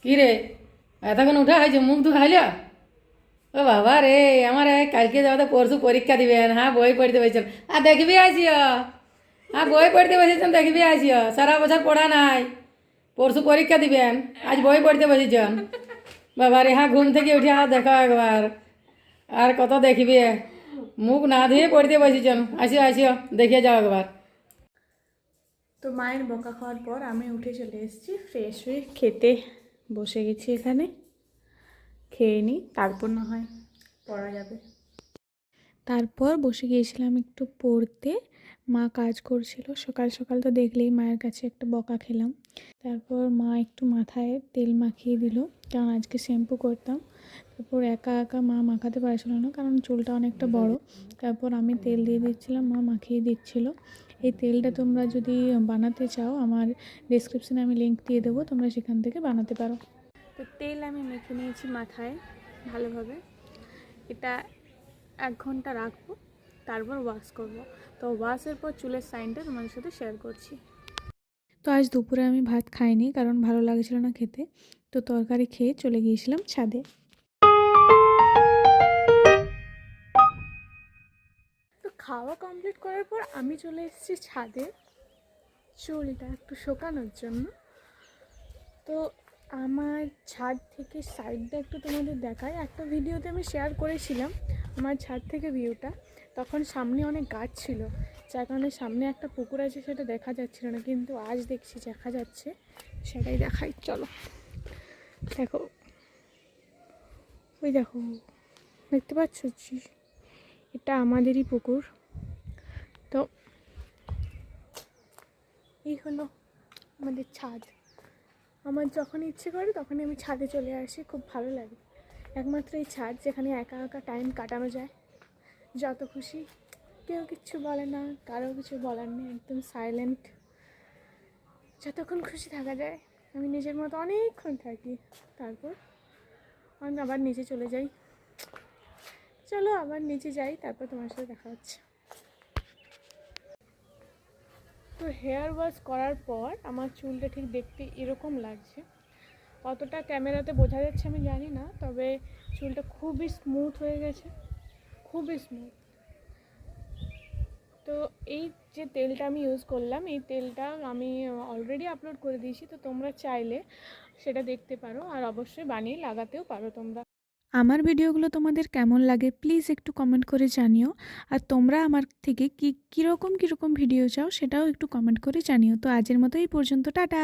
কি রে, এতক্ষণ উঠা হয়েছে, মুখ ধু খাইল? ও বাবা রে, আমার কালকে যাওয়া পরশু পরীক্ষা দিবেন। হ্যাঁ, বই পড়তে বসেছেন আর দেখবি আসিও। হ্যাঁ, বই পড়তে বসেছেন, দেখবি আসিও। সারা বছর পড়া নাই, পরশু পরীক্ষা দিবেন, আজ বই পড়তে বসেছেন। বাবা রে, হ্যাঁ ঘুম থেকে উঠে দেখো একবার। আর কত দেখবি, মুখ না ধুয়ে পড়তে বসেছেন। আসিও আসিও, দেখিয়ে যাও একবার। তো মায়ের বকা খাওয়ার পর আমি উঠে চলে এসেছি, ফ্রেশ হয়ে খেতে বসে গেছি। এখানে খেয়ে নিই, তারপর না হয় পড়া যাবে। তারপর বসে গিয়েছিলাম একটু পড়তে। মা কাজ করছিল, সকাল সকাল তো দেখলেই মায়ের কাছে একটা বকা খেলাম। তারপর মা একটু মাথায় তেল মাখিয়ে দিল, কারণ আজকে শ্যাম্পু করতাম। তারপর একা একা মা মাখাতে পারছিল না, কারণ চুলটা অনেকটা বড়। তারপর আমি তেল দিয়ে দিচ্ছিলাম, মা মাখিয়ে দিচ্ছিল। এই তেলটা তোমরা যদি বানাতে চাও, আমার ডেসক্রিপশানে আমি লিঙ্ক দিয়ে দেবো, তোমরা সেখান থেকে বানাতে পারো। তো তেল আমি মেখে নিয়েছি মাথায় ভালোভাবে। এটা 1 ঘন্টা রাখবো, তারপর ওয়াশ করব। তো ওয়াশের পর চুলের সাইনটা তোমাদের সাথে শেয়ার করছি। তো আজ দুপুরে আমি ভাত খাইনি, কারণ ভালো লাগছিল না খেতে। তো তরকারি খেয়ে চলে গিয়েছিলাম ছাদে। তো খাওয়া কমপ্লিট করার পর আমি চলে এসেছি ছাদে চুলটা একটু শুকানোর জন্য। তো আমার ছাদ থেকে সাইডটা একটু তোমাদের দেখাই। একটা ভিডিওতে আমি শেয়ার করেছিলাম আমার ছাদ থেকে ভিউটা, তখন সামনে অনেক গাছ ছিল, যার কারণে সামনে একটা পুকুর আছে সেটা দেখা যাচ্ছিল না, কিন্তু আজ দেখছি দেখা যাচ্ছে, সেটাই দেখাই চলো। দেখো, ওই দেখো, দেখতে পাচ্ছ? এটা আমাদেরই পুকুর। তো এই হলো আমাদের ছাদ। আমার যখন ইচ্ছে করে তখনই আমি ছাদে চলে আসি, খুব ভালো লাগে। একমাত্র এই ছাদ যেখানে একা একা টাইম কাটানো যায়, যত খুশি, কেউ কিচ্ছু বলে না, কারো কিছু বলার নেই, একদম সাইলেন্ট, যতক্ষণ খুশি থাকা যায়। আমি নিজের মতো অনেকক্ষণ থাকি, তারপর আমি আবার নিচে চলে যাই। চলো আবার নিচে যাই, তারপর তোমার সাথে দেখা হচ্ছে। তো হেয়ার ওয়াশ করার পর আমার চুলটা ঠিক দেখতে এরকম লাগছে। কতটা ক্যামেরাতে বোঝা যাচ্ছে আমি জানি না, তবে চুলটা খুবই স্মুথ হয়ে গেছে, খুবই স্মুথ। তো এই যে তেলটা আমি ইউজ করলাম, এই তেলটা আমি অলরেডি আপলোড করে দিয়েছি, তো তোমরা চাইলে সেটা দেখতে পারো, আর অবশ্যই বানিয়ে লাগাতেও পারো তোমরা। আমার ভিডিওগুলো তোমাদের কেমন লাগে প্লিজ একটু কমেন্ট করে জানিও। আর তোমরা আমার থেকে কীরকম ভিডিও চাও সেটাও একটু কমেন্ট করে জানিও। তো আজের মতো এই পর্যন্ত, টাটা।